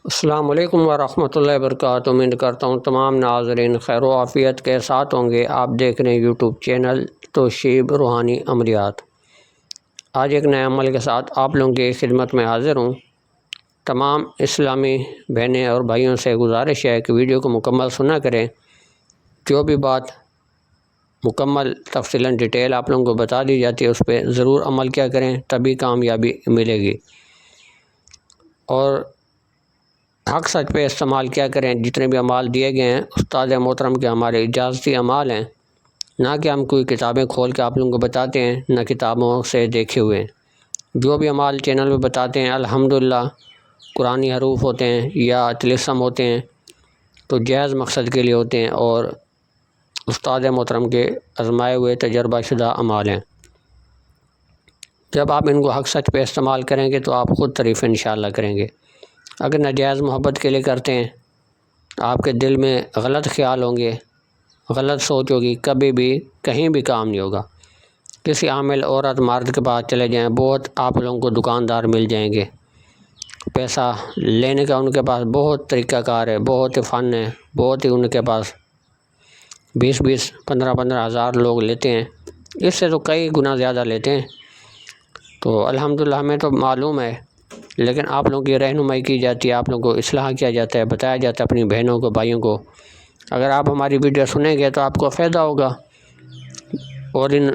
السلام علیکم ورحمۃ اللہ وبرکاتہ۔ امید کرتا ہوں تمام ناظرین خیر و عافیت کے ساتھ ہوں گے۔ آپ دیکھ رہے ہیں یوٹیوب چینل توشیب روحانی عملیات۔ آج ایک نئے عمل کے ساتھ آپ لوگوں کی خدمت میں حاضر ہوں۔ تمام اسلامی بہنیں اور بھائیوں سے گزارش ہے کہ ویڈیو کو مکمل سنا کریں۔ جو بھی بات مکمل تفصیلاً ڈیٹیل آپ لوگوں کو بتا دی جاتی ہے اس پہ ضرور عمل کیا کریں، تبھی کامیابی ملے گی۔ اور حق سچ پہ استعمال کیا کریں۔ جتنے بھی اعمال دیے گئے ہیں استاد محترم کے ہمارے اجازتی اعمال ہیں، نہ کہ ہم کوئی کتابیں کھول کے آپ لوگوں کو بتاتے ہیں، نہ کتابوں سے دیکھے ہوئے ہیں۔ جو بھی اعمال چینل پہ بتاتے ہیں الحمدللہ قرآنی حروف ہوتے ہیں یا طلسم ہوتے ہیں تو جائز مقصد کے لیے ہوتے ہیں اور استاد محترم کے آزمائے ہوئے تجربہ شدہ اعمال ہیں۔ جب آپ ان کو حق سچ پہ استعمال کریں گے تو آپ خود تعریف انشاءاللہ کریں گے۔ اگر ناجائز محبت کے لیے کرتے ہیں، آپ کے دل میں غلط خیال ہوں گے، غلط سوچ ہوگی، کبھی بھی کہیں بھی کام نہیں ہوگا۔ کسی عامل عورت مرد کے پاس چلے جائیں، بہت آپ لوگوں کو دکاندار مل جائیں گے۔ پیسہ لینے کا ان کے پاس بہت طریقہ کار ہے، بہت فن ہے، بہت ہی ان کے پاس 20 15 ہزار لوگ لیتے ہیں، اس سے تو کئی گنا زیادہ لیتے ہیں۔ تو الحمدللہ ہمیں تو معلوم ہے، لیکن آپ لوگوں کی رہنمائی کی جاتی ہے، آپ لوگوں کو اصلاح کیا جاتا ہے، بتایا جاتا ہے اپنی بہنوں کو، بھائیوں کو۔ اگر آپ ہماری ویڈیو سنیں گے تو آپ کو فائدہ ہوگا اور ان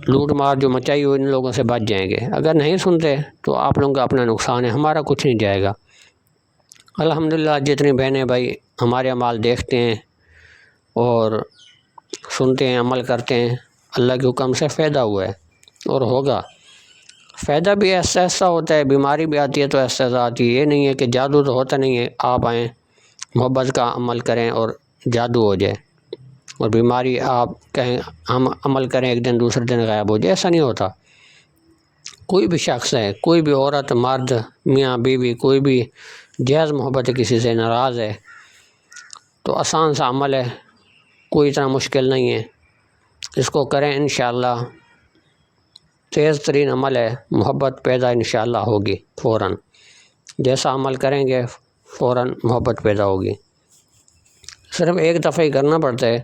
لوٹ مار جو مچائی ہوئی ان لوگوں سے بچ جائیں گے۔ اگر نہیں سنتے تو آپ لوگوں کا اپنا نقصان ہے، ہمارا کچھ نہیں جائے گا۔ الحمدللہ جتنی بہنیں بھائی ہمارے اعمال دیکھتے ہیں اور سنتے ہیں، عمل کرتے ہیں، اللہ کے حکم سے فائدہ ہوا ہے اور ہوگا۔ فائدہ بھی ایسا ایسا ہوتا ہے، بیماری بھی آتی ہے تو ایسا ایسا آتی ہے، یہ نہیں ہے کہ جادو تو ہوتا نہیں ہے آپ آئیں محبت کا عمل کریں اور جادو ہو جائے اور بیماری آپ کہیں ہم عمل کریں ایک دن دوسرے دن غائب ہو جائے، ایسا نہیں ہوتا۔ کوئی بھی شخص ہے، کوئی بھی عورت مرد میاں بیوی کوئی بھی جائز محبت کسی سے ناراض ہے تو آسان سا عمل ہے، کوئی اتنا مشکل نہیں ہے، اس کو کریں انشاءاللہ۔ تیز ترین عمل ہے، محبت پیدا انشاءاللہ ہوگی فوراً، جیسا عمل کریں گے فوراً محبت پیدا ہوگی۔ صرف ایک دفعہ ہی کرنا پڑتا ہے،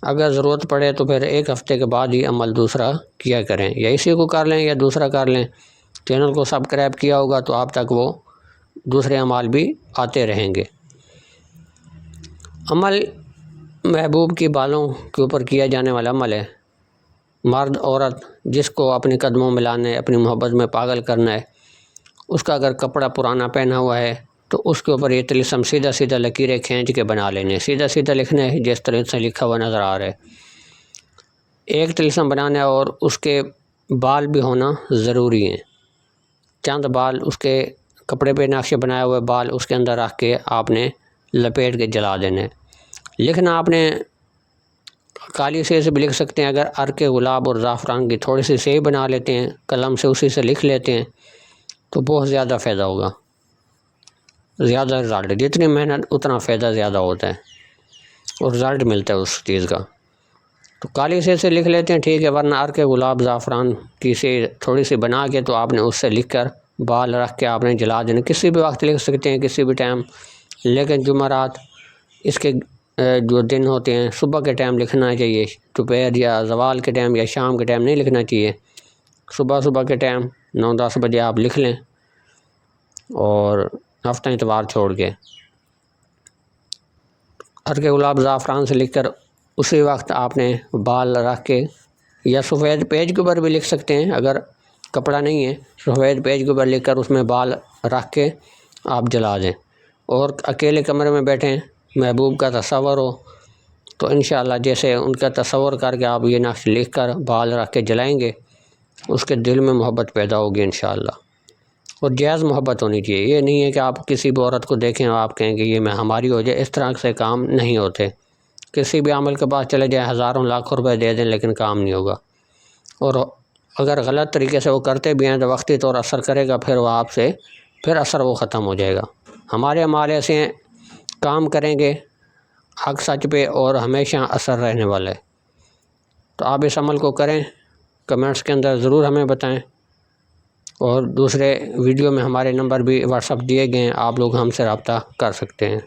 اگر ضرورت پڑے تو پھر ایک ہفتے کے بعد ہی عمل دوسرا کیا کریں، یا اسی کو کر لیں یا دوسرا کر لیں۔ چینل کو سبسکرائب کیا ہوگا تو آپ تک وہ دوسرے اعمال بھی آتے رہیں گے۔ عمل محبوب کی بالوں کے اوپر کیا جانے والا عمل ہے۔ مرد عورت جس کو اپنے قدموں میں لانا ہے، اپنی محبت میں پاگل کرنا ہے، اس کا اگر کپڑا پرانا پہنا ہوا ہے تو اس کے اوپر یہ طلسم سیدھا سیدھا لکیریں کھینچ کے بنا لینے، سیدھا سیدھا لکھنا ہے جس طرح سے لکھا ہوا نظر آ رہا ہے۔ ایک طلسم بنانا ہے اور اس کے بال بھی ہونا ضروری ہیں، چند بال اس کے کپڑے پہ نقشے بنائے ہوئے بال اس کے اندر رکھ کے آپ نے لپیٹ کے جلا دینے۔ لکھنا آپ نے کالی سیاہی سے بھی لکھ سکتے ہیں، اگر عرق گلاب اور زعفران کی تھوڑی سی سیاہی بنا لیتے ہیں قلم سے، اسی سے لکھ لیتے ہیں تو بہت زیادہ فائدہ ہوگا، زیادہ رزلٹ، جتنی محنت اتنا فائدہ زیادہ ہوتا ہے اور رزلٹ ملتا ہے اس چیز کا۔ تو کالی سیاہی سے لکھ لیتے ہیں ٹھیک ہے، ورنہ عرق گلاب زعفران کی سیاہی تھوڑی سی بنا کے تو آپ نے اس سے لکھ کر بال رکھ کے آپ نے جلا دینا۔ کسی بھی وقت لکھ سکتے ہیں، کسی بھی ٹائم، لیکن جمعرات اس کے جو دن ہوتے ہیں صبح کے ٹائم لکھنا چاہیے، دوپہر یا زوال کے ٹائم یا شام کے ٹائم نہیں لکھنا چاہیے۔ صبح کے ٹائم 9 10 بجے آپ لکھ لیں اور ہفتہ اتوار چھوڑ کے عرق گلاب زعفران سے لکھ کر اسی وقت آپ نے بال رکھ کے، یا سفید پیج کے اوپر بھی لکھ سکتے ہیں، اگر کپڑا نہیں ہے سفید پیج کے اوپر لکھ کر اس میں بال رکھ کے آپ جلا دیں، اور اکیلے کمرے میں بیٹھیں، محبوب کا تصور ہو تو انشاءاللہ جیسے ان کا تصور کر کے آپ یہ نقش لکھ کر بال رکھ کے جلائیں گے، اس کے دل میں محبت پیدا ہوگی انشاءاللہ۔ اور جائز محبت ہونی چاہیے، یہ نہیں ہے کہ آپ کسی بھی عورت کو دیکھیں اور آپ کہیں کہ یہ میں ہماری ہو جائے، اس طرح سے کام نہیں ہوتے۔ کسی بھی عمل کے پاس چلے جائیں، ہزاروں لاکھوں روپے دے دیں لیکن کام نہیں ہوگا، اور اگر غلط طریقے سے وہ کرتے بھی ہیں تو وقتی طور اثر کرے گا، پھر وہ آپ سے پھر اثر وہ ختم ہو جائے گا۔ ہمارے اعمال ایسے ہیں، کام کریں گے حق سچ پہ اور ہمیشہ اثر رہنے والا ہے۔ تو آپ اس عمل کو کریں، کمنٹس کے اندر ضرور ہمیں بتائیں۔ اور دوسرے ویڈیو میں ہمارے نمبر بھی واٹس اپ دیے گئے ہیں، آپ لوگ ہم سے رابطہ کر سکتے ہیں۔